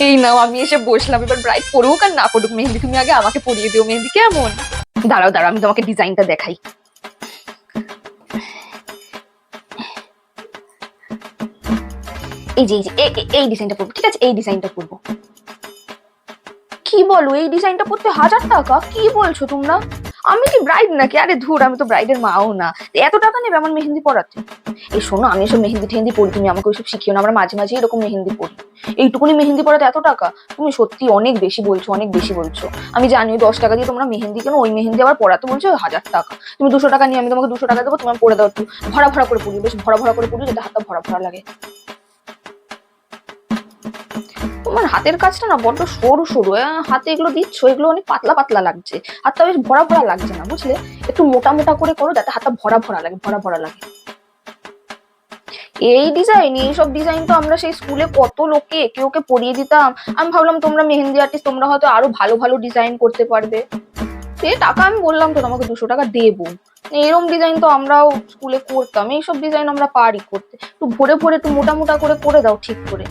এই নাও, আমি এসে বসলাম, এবার ব্রাইড পড়ুক আর না পড়ুক মেহেন্দি, তুমি আগে আমাকে পরিয়ে দিও মেহেন্দি, কেমন? দাঁড়াও দাঁড়াও, আমি তোমাকে ডিজাইনটা দেখাই। এই যে এই ডিজাইনটা পরবো, ঠিক আছে, এই ডিজাইনটা পরবো। কি বলো, এই ডিজাইনটা পরতে 1000 টাকা? কি বলছো তোমরা? আমি কি ব্রাইড নাকি? আরে ধুর, আমি তো ব্রাইডের মাও না, এত টাকা নেবে আমার মেহেন্দি পরাতে? এই শোনো, আমি এসব মেহেন্দি টেহেন্দি পরি, তুমি আমাকে ওইসব শিখিও না, আমরা মাঝে মাঝে এরকম মেহেন্দি পরি। এইটুকুনি মেহেন্দি পরাতে এত টাকা? তুমি সত্যি অনেক বেশি বলছো, অনেক বেশি বলছো। আমি জানি 10 টাকা দিয়ে তোমরা মেহেন্দি কেন, ওই মেহেন্দি আবার পরাতে বলছো 1000 টাকা। তুমি 200 টাকা নিয়ে, আমি তোমাকে 200 টাকা দেবো, তুমি পরে দাও একটু ভরা ভরা করে পরি, বেশ ভরা ভরা করে পরি, যাতে হাতটা ভরা ভরা লাগে। তোমার হাতের কাজটা না বড্ড সরু সরু, হাতে এগুলো দিচ্ছ, এগুলো অনেক পাতলা পাতলা লাগছে, হাতটা বেশ ভরা ভরা লাগছে না, বুঝলে? একটু মোটা মোটা করে করো, যাতে হাতটা ভরা ভরা লাগে, ভরা ভরা লাগে। এই ডিজাইন, এইসব ডিজাইন তো আমরা সেই স্কুলে কত লোককে একে ওকে পরিয়ে দিতাম। আমি ভাবলাম তোমরা মেহেন্দি আর্টিস্ট, তোমরা হয়তো আরো ভালো ভালো ডিজাইন করতে পারবে। সে টাকা আমি বললাম তো তোমাকে 200 টাকা দেবো। এরকম ডিজাইন তো আমরাও স্কুলে করতাম, এইসব ডিজাইন আমরা পারি করতে। একটু ভরে ভরে একটু মোটা মোটা করে দাও ঠিক করে।